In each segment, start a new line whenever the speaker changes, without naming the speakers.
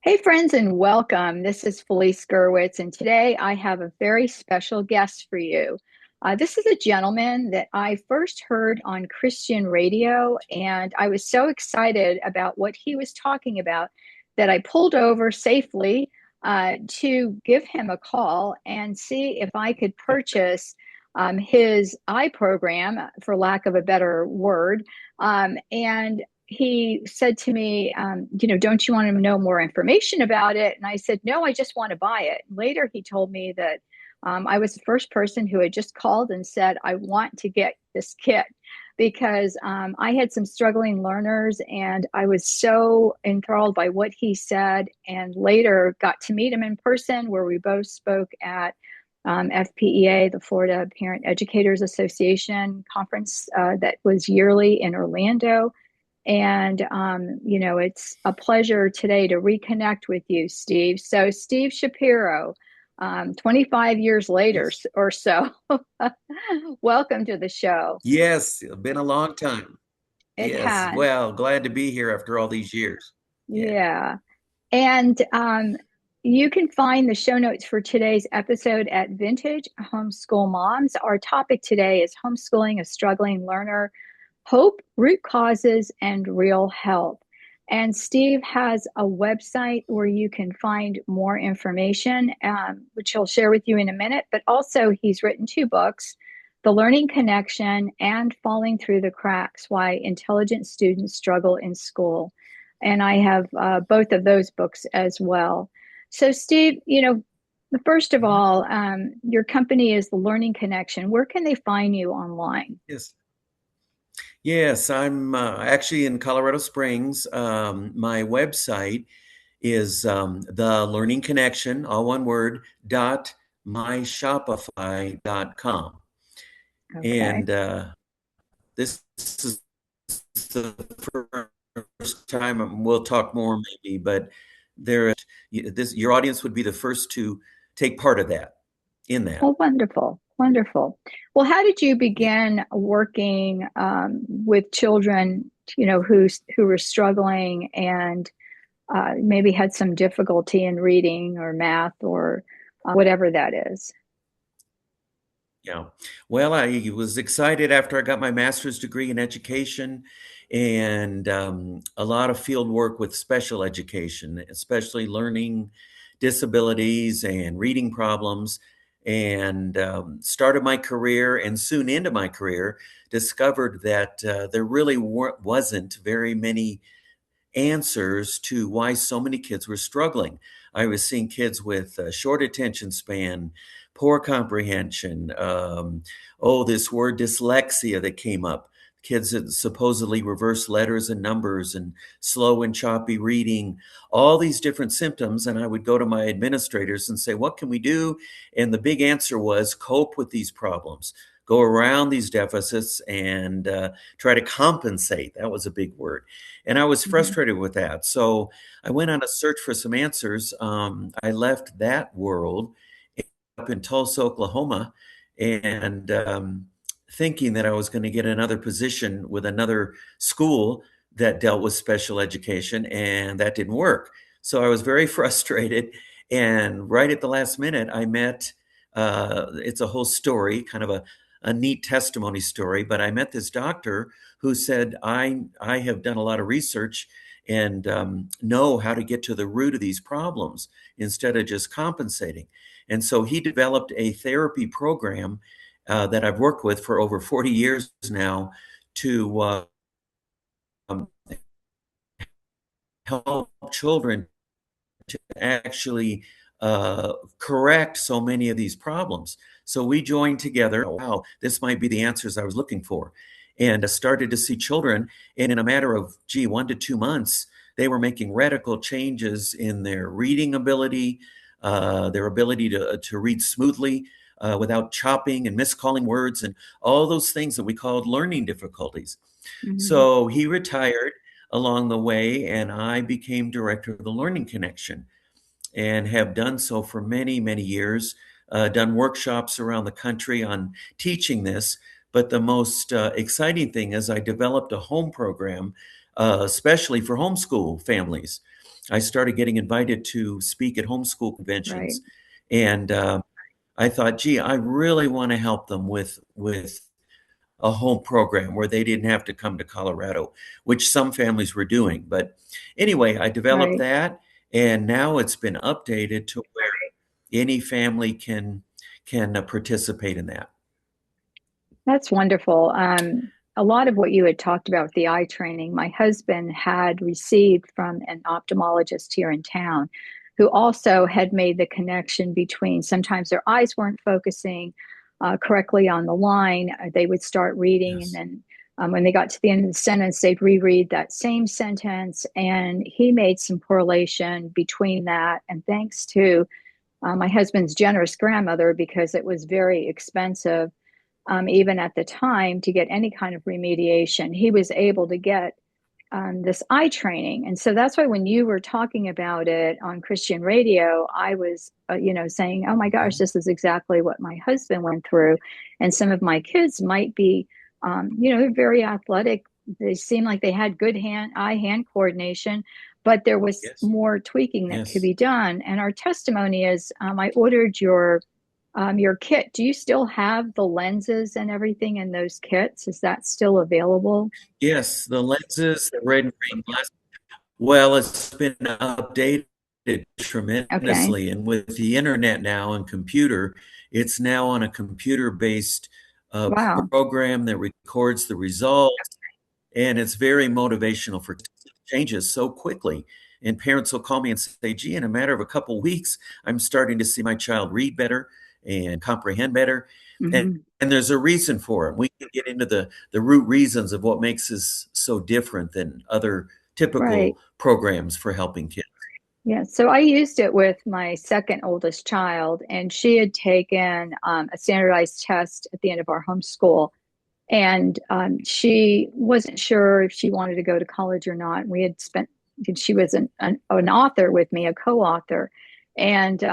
Hey, friends, and welcome. This is Felice, and today I have a very special guest for you. This is a gentleman that I first heard on Christian radio, and I was so excited about what he was talking about that I pulled over safely to give him a call and see if I could purchase his iProgram, for lack of a better word. And he said to me, don't you want to know more information about it? And I said, no, I just want to buy it. Later, he told me that I was the first person who had just called and said, I want to get this kit because I had some struggling learners and I was so enthralled by what he said. And later got to meet him in person where we both spoke at FPEA, the Florida Parent Educators Association conference that was yearly in Orlando. And, it's a pleasure today to reconnect with you, Steve. So, Steve Shapiro, 25 years later
Yes.
or so, welcome to the show.
Yes, been a long time.
It
Yes.
has,
Well, glad to be here after all these years. Yeah.
yeah. And you can find the show notes for today's episode at Vintage Homeschool Moms. Our topic today is homeschooling a struggling learner, hope, root causes, and real help. And Steve has a website where you can find more information, which he'll share with you in a minute. But also, he's written two books, The Learning Connection and Falling Through the Cracks, Why Intelligent Students Struggle in School. And I have both of those books as well. So, Steve, first of
Mhm.
all, your company is The Learning Connection. Where can they find you online?
Yes. Yes, I'm actually in Colorado Springs. My website is the Learning Connection, all one word, .myshopify.com.
Okay.
And this is the first time we'll talk more maybe, but there, your audience would be the first to take part of that in that.
Well, wonderful, wonderful. Well, how did you
Yeah.
begin working with children, who were struggling and maybe had some difficulty in reading or math or whatever that is?
Yeah. Well, I was excited after I got my master's degree in education and a lot of field work with special education, especially learning disabilities and reading problems. And started my career and soon into my career discovered that there really wasn't very many answers to why so many kids were struggling. I was seeing kids with short attention span, poor comprehension, this word dyslexia that came up, kids that supposedly reverse letters and numbers and slow and choppy reading, all these different symptoms. And I would go to my administrators and say, what can we do? And the big answer was cope with these problems. Go around these deficits and try to compensate. That was a big word. And I was
Mhm.
frustrated with that. So I went on a search for some answers. I left that world up in Tulsa, Oklahoma, and thinking that I was going to get another position with another school that dealt with special education, and that didn't work. So I was very frustrated. And right at the last minute, I met, it's a whole story, kind of a neat testimony story, but I met this doctor who said, I have done a lot of research and know how to get to the root of these problems instead of just compensating. And so he developed a therapy program that I've worked with for over 40 years now to um, help children to actually correct so many of these problems. So we joined together. Wow, this might be the answers I was looking for. And started to see children. And in a matter of, 1 to 2 months, they were making radical changes in their reading ability, their ability to read smoothly without chopping and miscalling words and all those things that we called learning difficulties.
Mhm.
So he retired along the way, and I became director of the Learning Connection and have done so for many, many years, done workshops around the country on teaching this. But the most exciting thing is I developed a home program, especially for homeschool families. I started getting invited to speak at homeschool
Right,
conventions, and I thought, gee, I really want to help them with a home program where they didn't have to come to Colorado, which some families were doing. But anyway, I developed
right.
that, and now it's been updated to where any family can participate in that.
That's wonderful. A lot of what you had talked about with the eye training, my husband had received from an ophthalmologist here in town who also had made the connection between sometimes their eyes weren't focusing correctly on the line. They would start reading, and
Yes.
then when they got to the end of the sentence, they'd reread that same sentence. And he made some correlation between that. And thanks to my husband's generous grandmother, because it was very expensive even at the time, to get any kind of remediation, he was able to get this eye training. And so that's why when you were talking about it on Christian radio, I was, saying, oh my gosh,
Mhm.
this is exactly what my husband went through. And some of my kids might be, they're very athletic. They seem like they had good eye hand coordination, but there was
Yes.
more tweaking that could
Yes.
be done. And our testimony is I ordered your kit. Do you still have the lenses and everything in those kits? Is that still available?
Yes. The lenses, the red and green glasses. Well, it's been updated
Okay.
tremendously, and with the internet now and computer, it's now on a computer-based
Wow.
program that records the results, and it's very motivational for changes so quickly. And parents will call me and say, gee, in a matter of a couple weeks, I'm starting to see my child read better and comprehend better. And,
Hmm.
and there's a reason for it. We can get into the root reasons of what makes us so different than other
Right.
typical programs for helping kids.
Yeah. So I used it with my second oldest child, and she had taken a standardized test at the end of our homeschool. And she wasn't sure if she wanted to go to college or not. We had spent, she was an author with me, a co-author. And,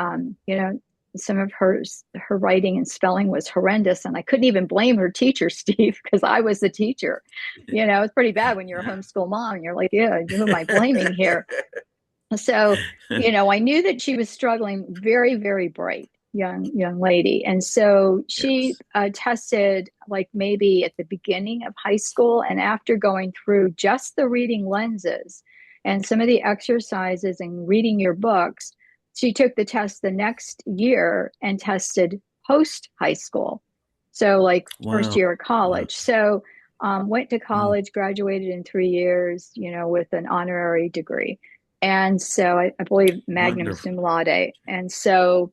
some of her writing and spelling was horrendous. And I couldn't even blame her teacher, Steve, because I was the teacher. It's pretty bad when you're a homeschool mom. And you're like, yeah, who am I blaming here? So, I knew that she was struggling, very, very bright young lady. And so she
Yes.
tested like maybe at the beginning of high school, and after going through just the reading lenses and some of the exercises and reading your books, she took the test the next year and tested post high school. So like first
Wow.
year of
Wow.
college. So went to
Mm,
college, graduated in 3 years, with an honorary degree. And so I believe magna
wonderful.
cum laude. And so,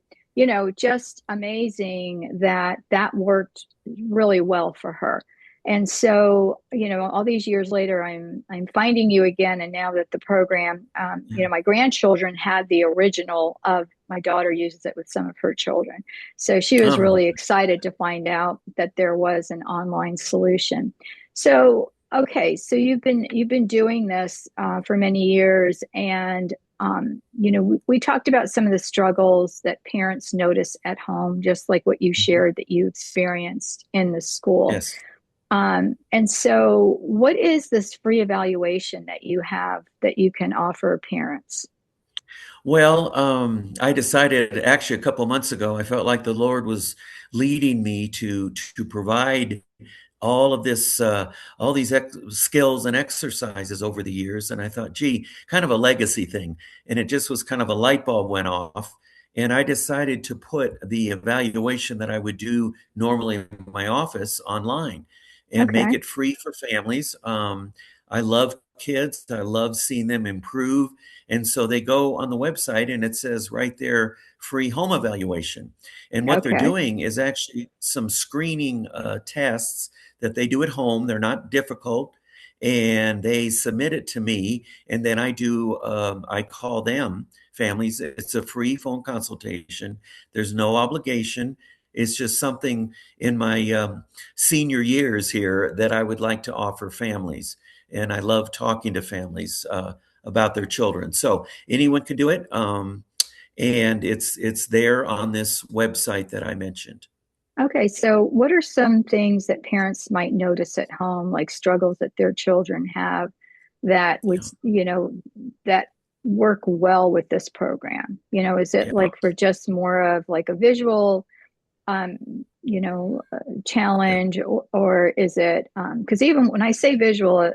just amazing that that worked really well for her. And so, all these years later, I'm finding you again. And now that the program,
Yeah.
my grandchildren had the original of my daughter uses it with some of her children. So she was
Oh,
really excited to find out that there was an online solution. So okay, so you've been doing this for many years, and we talked about some of the struggles that parents notice at home, just like what you
mhm.
shared that you experienced in the school.
Yes.
And so, what is this free evaluation that you have that you can offer parents?
Well, I decided actually a couple months ago, I felt like the Lord was leading me to provide all of this, all these skills and exercises over the years. And I thought, gee, kind of a legacy thing. And it just was kind of a light bulb went off. And I decided to put the evaluation that I would do normally in my office online and make
Okay,
it free for families. I love kids. I love seeing them improve. And so they go on the website and it says right there, free home evaluation. And what they're
okay,
doing is actually some screening tests that they do at home. They're not difficult, and they submit it to me, and then I call them families. It's a free phone consultation. There's no obligation. It's just something in my senior years here that I would like to offer families. And I love talking to families about their children. So anyone can do it. And it's there on this website that I mentioned.
okay. So, what are some things that parents might notice at home, like struggles that their children have, that would,
Yeah.
that work well with this program? Is it
Yeah.
like for just more of like a visual, um,
Yeah.
challenge, or is it, because even when I say visual,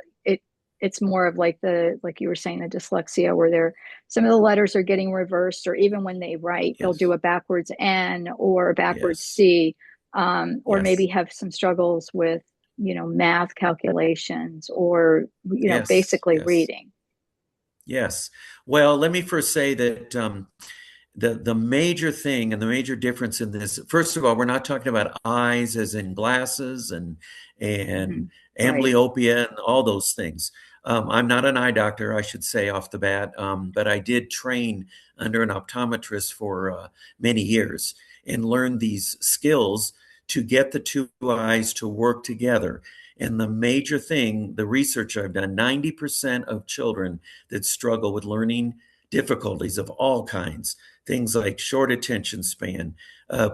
it's more of like like you were saying, the dyslexia, where some of the letters are getting reversed, or even when they write, they'll do
Yes.
a backwards N or a backwards
Yes.
C, or maybe
Yes.
have some struggles with, math calculations, or,
Yes.
basically
Yes.
reading.
Yes. Well, let me first say that the major thing and the major difference in this, first of all, we're not talking about eyes as in glasses and
Mhm. Right.
amblyopia and all those things. I'm not an eye doctor, I should say off the bat, but I did train under an optometrist for many years and learned these skills to get the two eyes to work together. And the major thing, the research I've done, 90% of children that struggle with learning difficulties of all kinds, things like short attention span,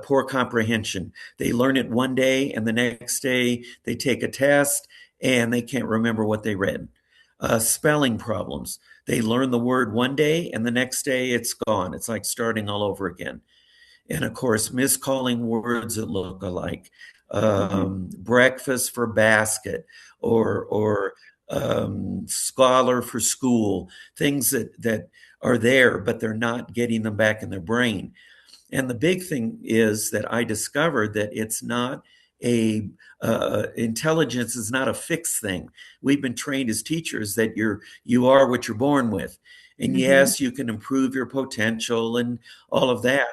poor comprehension. They learn it one day, and the next day they take a test and they can't remember what they read. Spelling problems. They learn the word one day, and the next day it's gone. It's like starting all over again. And of course, miscalling words that look alike.
Hmm.
Breakfast for basket, or scholar for school. Things that are there, but they're not getting them back in their brain. And the big thing is that I discovered that it's not a intelligence is not a fixed thing. We've been trained as teachers that you are what you're born with. And
Hmm.
yes, you can improve your potential and all of that,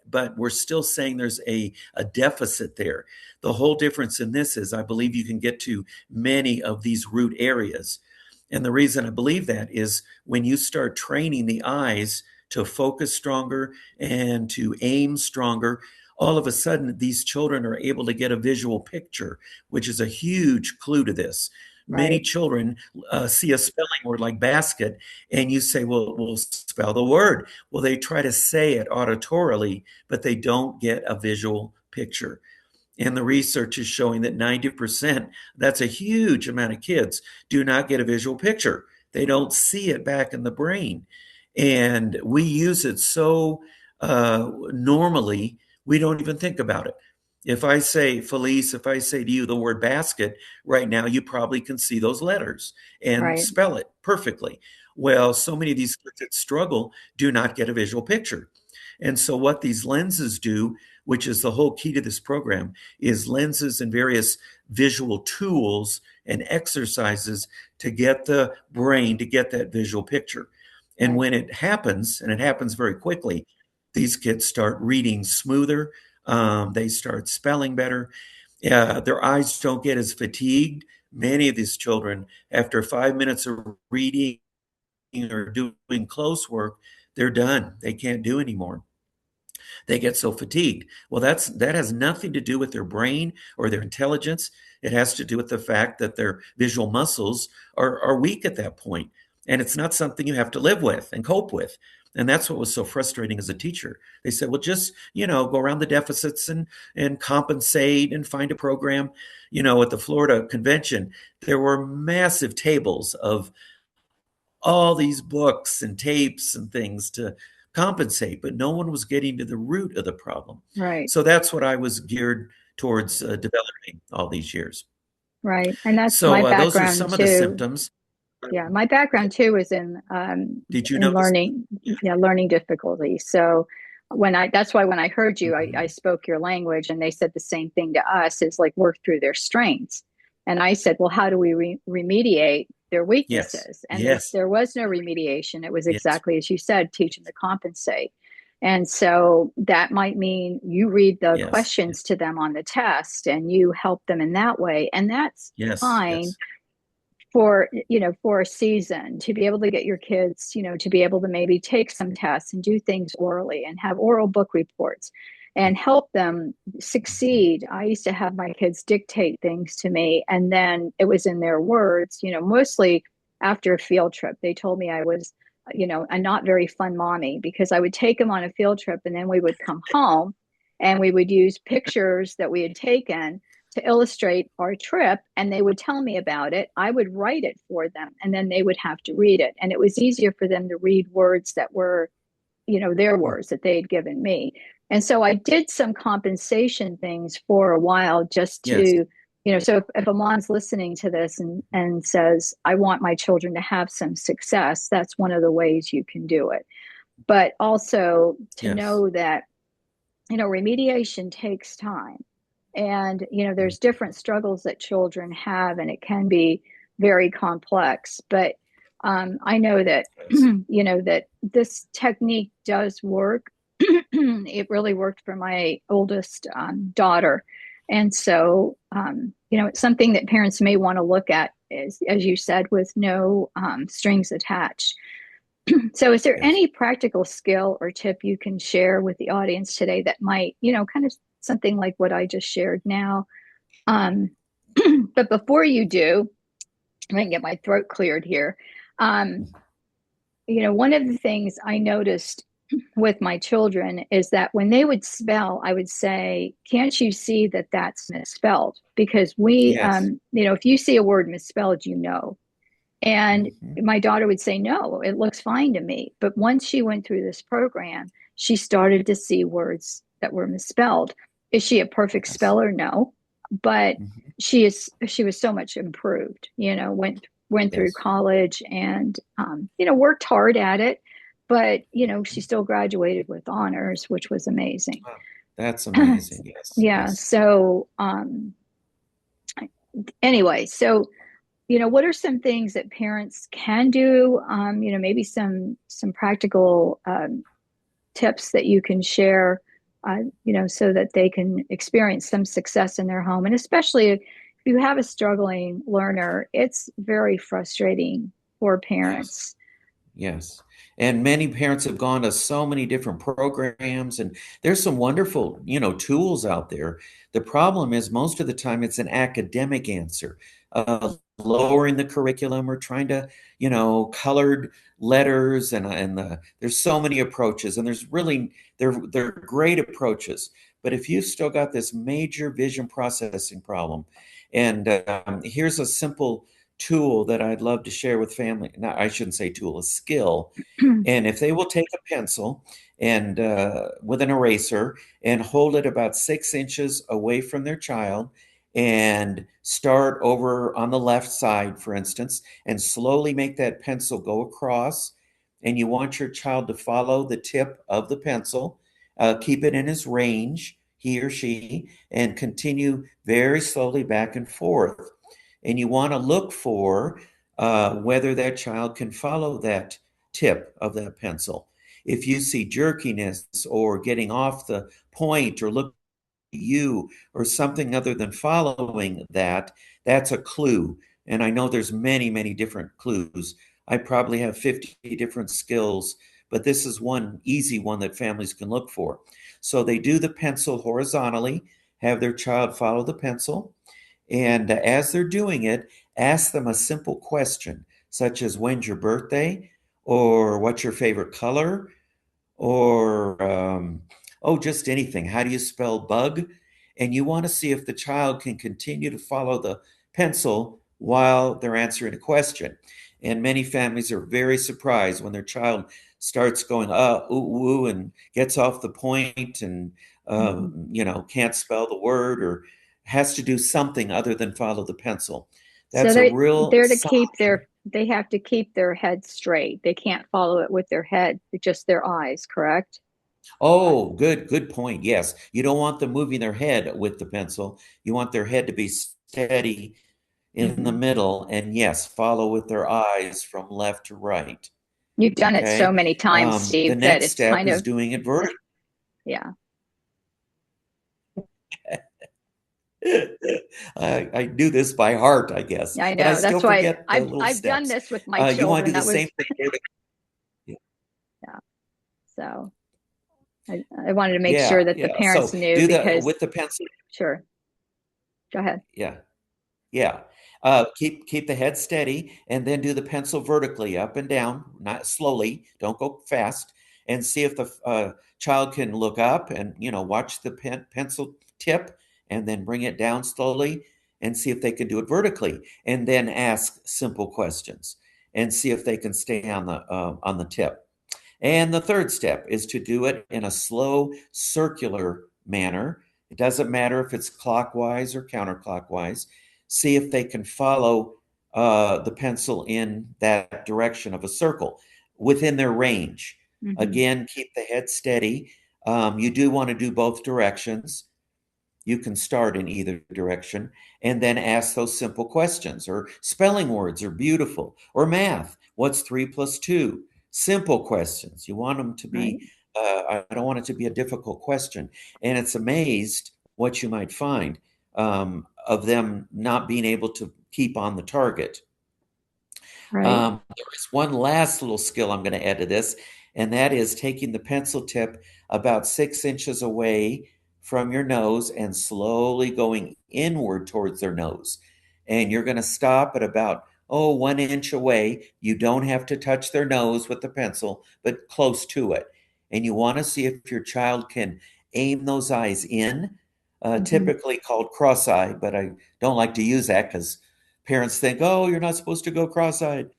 but we're still saying there's a deficit there. The whole difference in this is I believe you can get to many of these root areas. And the reason I believe that is when you start training the eyes to focus stronger and to aim stronger, all of a sudden these children are able to get a visual picture, which is a huge clue to this. Many
Right.
children see a spelling word like basket, and you say, well, we'll spell the word. Well, they try to say it auditorily, but they don't get a visual picture. And the research is showing that 90%, that's a huge amount of kids, do not get a visual picture. They don't see it back in the brain. And we use it so normally, we don't even think about it. If I say, Felice, if I say to you the word basket, right now you probably can see those letters and
Right.
spell it perfectly. Well, so many of these kids that struggle do not get a visual picture. And so, what these lenses do, which is the whole key to this program, is lenses and various visual tools and exercises to get the brain to get that visual picture. And
Right.
when it happens, and it happens very quickly, these kids start reading smoother. They start spelling better. Their eyes don't get as fatigued. Many of these children, after 5 minutes of reading or doing close work, they're done. They can't do anymore. They get so fatigued. Well, that has nothing to do with their brain or their intelligence. It has to do with the fact that their visual muscles are weak at that point. And it's not something you have to live with and cope with. And that's what was so frustrating as a teacher. They said, well, just, go around the deficits and compensate and find a program. At the Florida convention, there were massive tables of all these books and tapes and things to compensate, but no one was getting to the root of the problem.
Right.
So that's what I was geared towards developing all these years.
Right. And that's my
So those are
background
some of the
too.
symptoms.
Yeah, my background too is
Did you
in
notice?
learning,
Yeah.
yeah, learning difficulties. So that's why when I heard you, I
Mhm.
spoke your language, and they said the same thing to us, is like work through their strengths. And I said, well, how do we remediate their
Yes.
weaknesses? And
Yes.
there was no remediation. It was
Yes.
exactly as you said, teach them to compensate. And so that might mean you read the
Yes.
questions to them on the test and you help them in that way. And that's
Yes.
fine
Yes.
for a season, to be able to get your kids, to be able to maybe take some tests and do things orally and have oral book reports and help them
Mhm.
succeed. I used to have my kids dictate things to me, and then it was in their words, mostly after a field trip. They told me I was, a not very fun mommy, because I would take them on a field trip and then we would come home and we would use pictures that we had taken, to illustrate our trip, and they would tell me about it. I would write it for them, and then they would have to read it. And it was easier for them to read words that were, their words that they had given me. And so I did some compensation things for a while just
Yes.
to, so if a mom's listening to this and says, I want my children to have some success, that's one of the ways you can do it. But also to
Yes.
know that, remediation takes time. And,
Mm.
there's different struggles that children have, and it can be very complex. But I know that,
Yes.
that this technique does work. It really worked for my oldest daughter. And so, it's something that parents may want to look at, as you said, with no strings attached. So, is there
Yes.
any practical skill or tip you can share with the audience today that might, kind of something like what I just shared now? Um, but before you do, I can get my throat cleared here. Um, one of the things I noticed with my children is that when they would spell, I would say, "Can't you see that that's misspelled?" Because
Yes.
if you see a word misspelled, And
Hmm.
my daughter would say, "No, it looks fine to me." But once she went through this program, she started to see words that were misspelled. Is she a perfect
Yes.
speller? No, but
Hmm.
she was so much improved. Went through
Yes.
college and worked hard at it, but she still graduated with honors, which was amazing.
Wow. That's amazing. Yes.
Yeah.
Yes.
So anyway, so what are some things that parents can do? Maybe some practical tips that you can share, so that they can experience some success in their home. And especially if you have a struggling learner, it's very frustrating for
Yes.
parents.
Yes. And many parents have gone to so many different programs, and there's some wonderful, tools out there. The problem is most of the time it's an academic answer, lowering the curriculum or trying to, colored letters there's so many approaches, and they're great approaches. But if you've still got this major vision processing problem, and here's a simple tool that I'd love to share with family. Now, I shouldn't say tool, a skill. And if they will take a pencil and with an eraser and hold it about 6 inches away from their child and start over on the left side, for instance, and slowly make that pencil go across. And you want your child to follow the tip of the pencil, keep it in his range, he or she, and continue very slowly back and forth. And you want to look for whether that child can follow that tip of that pencil. If you see jerkiness or getting off the point or look at you or something other than following that, that's a clue. And I know there's many, many different clues. I probably have 50 different skills, but this is one easy one that families can look for. So they do the pencil horizontally, have their child follow the pencil, and as they're doing it, ask them a simple question, such as, when's your birthday? Or what's your favorite color? Or, oh, just anything. How do you spell bug? And you want to see if the child can continue to follow the pencil while they're answering a question. And many families are very surprised when their child starts going, ooh, ooh, and gets off the point and,
Mhm.
can't spell the word or has to do something other than follow the pencil.
So
That's a real sign.
they have to keep their head straight. They can't follow it with their head, just their eyes, correct?
Oh, good point. Yes. You don't want them moving their head with the pencil. You want their head to be steady in the
Hmm.
middle, and yes, follow with their eyes from left to right.
You've done it so
Okay.
many times,
The
Steve, that
next
it's
step
kind
is
of,
doing it vertically.
yeah,
I do this by heart, I guess,
I
but I
know.
still
That's why
forget the little
I've done
steps.
this with my
You want to
children.
do the
That
same
was,
thing vertically.
yeah. So I wanted to make sure
Yeah,
that the
yeah.
parents
So
knew
do the
because,
with the pencil.
sure, go ahead.
Yeah. Yeah. Keep the head steady and then do the pencil vertically up and down, not slowly. Don't go fast. And see if the child can look up and watch the pencil tip and then bring it down slowly and see if they can do it vertically, and then ask simple questions and see if they can stay on the tip. And the third step is to do it in a slow circular manner. It doesn't matter if it's clockwise or counterclockwise. See if they can follow the pencil in that direction of a circle within their range.
Hmm.
Again, keep the head steady. You do want to do both directions. You can start in either direction and then ask those simple questions, or spelling words are beautiful, or math. What's 3 plus 2? Simple questions. You want them to
Right.
be, I don't want it to be a difficult question. And it's amazed what you might find of them not being able to keep on the target.
Right.
There is one last little skill I'm going to add to this, and that is taking the pencil tip about 6 inches away from your nose and slowly going inward towards their nose. And you're going to stop at about, 1 inch away. You don't have to touch their nose with the pencil, but close to it. And you want to see if your child can aim those eyes in,
Hmm.
typically called cross-eyed, but I don't like to use that because parents think, oh, you're not supposed to go cross-eyed.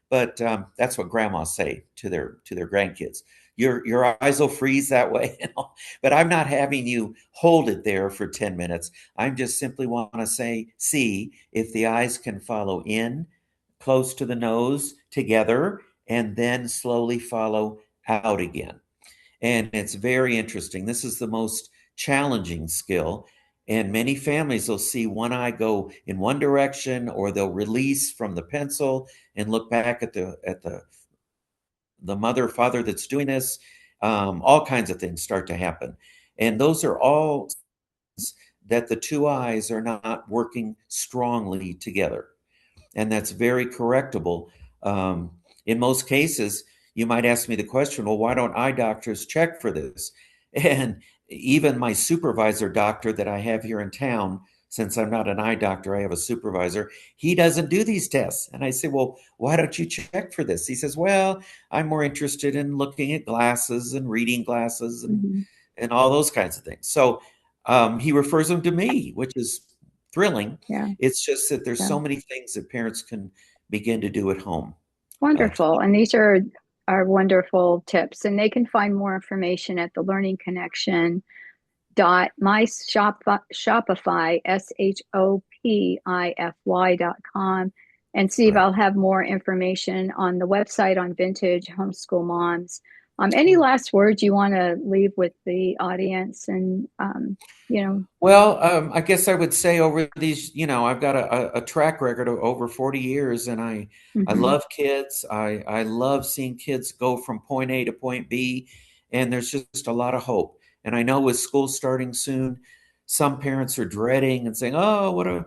But that's what grandmas say to their grandkids. Your eyes will freeze that way, but I'm not having you hold it there for 10 minutes. I just simply want to say, see if the eyes can follow in close to the nose together and then slowly follow out again. And it's very interesting. This is the most challenging skill. And many families will see one eye go in one direction, or they'll release from the pencil and look back at the mother or father that's doing this. All kinds of things start to happen. And those are all that the two eyes are not working strongly together, and that's very correctable. Um, in most cases, you might ask me the question, well, why don't eye doctors check for this? And even my supervisor doctor that I have here in town, since I'm not an eye doctor, I have a supervisor, he doesn't do these tests. And I say, well, why don't you check for this? He says, well, I'm more interested in looking at glasses and reading glasses
Hmm.
and all those kinds of things. So he refers them to me, which is thrilling.
Yeah.
It's just that there's
Yeah.
so many things that parents can begin to do at home. To
Wonderful. And these are wonderful tips. And they can find more information at the Learning Connection dot my Shopify SHOPIFY.com. And Steve,
right.
I'll have more information on the website on Vintage Homeschool Moms. Any last words you want to leave with the audience? And you know,
Well, I guess I would say over these, I've got a track record of over 40 years, and I
hmm.
love kids. I love seeing kids go from point A to point B, and there's just a lot of hope. And I know with school starting soon, some parents are dreading and saying, "Oh, what are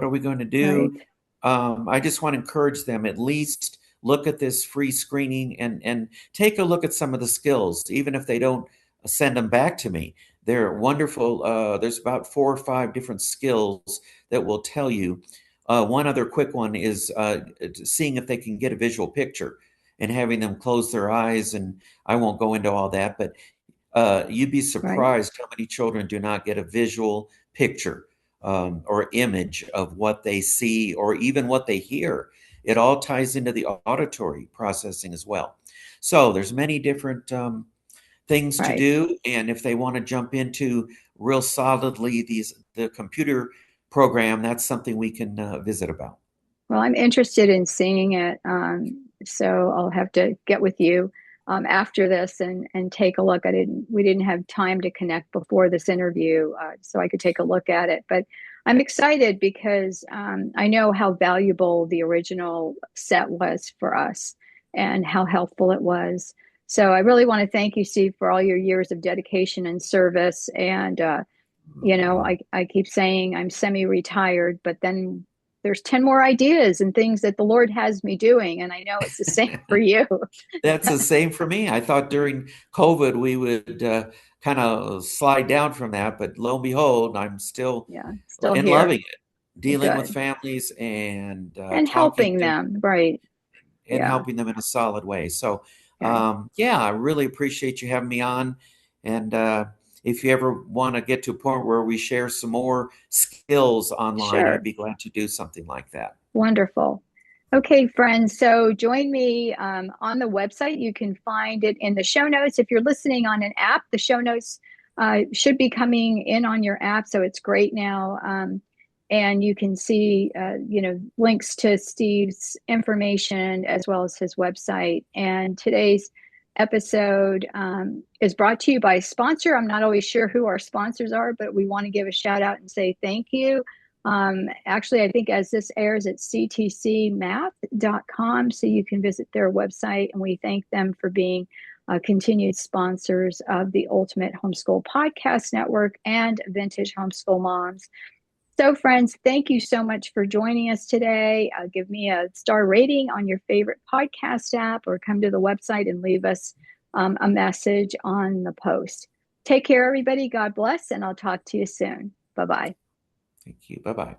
we going to
Right.
do?" I just want to encourage them, at least look at this free screening and take a look at some of the skills, even if they don't send them back to me. They're wonderful. There's about 4 or 5 different skills that will tell you. One other quick one is seeing if they can get a visual picture and having them close their eyes. And I won't go into all that, but you'd be
Right.
surprised how many children do not get a visual picture or image of what they see or even what they hear. It all ties into the auditory processing as well. So there's many different things to
Right.
do, and if they want to jump into real solidly the computer program, that's something we can visit about.
Well, I'm interested in seeing it, so I'll have to get with you after this and take a look. We didn't have time to connect before this interview, so I could take a look at it. But I'm excited because I know how valuable the original set was for us and how helpful it was. So I really want to thank you, Steve, for all your years of dedication and service. And I keep saying I'm semi-retired, but then there's 10 more ideas and things that the Lord has me doing. And I know it's the same for you.
That's the same for me. I thought during COVID we would kind of slide down from that, but lo and behold, I'm still
Yeah, still
and
here.
loving it, dealing with
Good.
families and
And
talking
helping
to
them. Right.
and
Yeah.
helping them in a solid way. So,
Okay.
yeah, I really appreciate you having me on. And if you ever want to get to a point where we share some more skills online, I'd
Sure.
be glad to do something like that.
Wonderful. Okay, friends, so join me on the website. You can find it in the show notes. If you're listening on an app, the show notes should be coming in on your app, so it's great now. And you can see, links to Steve's information as well as his website. And today's episode is brought to you by a sponsor. I'm not always sure who our sponsors are, but we want to give a shout out and say thank you. Actually, I think as this airs at ctcmath.com, so you can visit their website, and we thank them for being continued sponsors of the Ultimate Homeschool Podcast Network and Vintage Homeschool Moms. So, friends, thank you so much for joining us today. Give me a star rating on your favorite podcast app, or come to the website and leave us a message on the post. Take care, everybody. God bless, and I'll talk to you soon. Bye-bye.
Thank you. Bye-bye.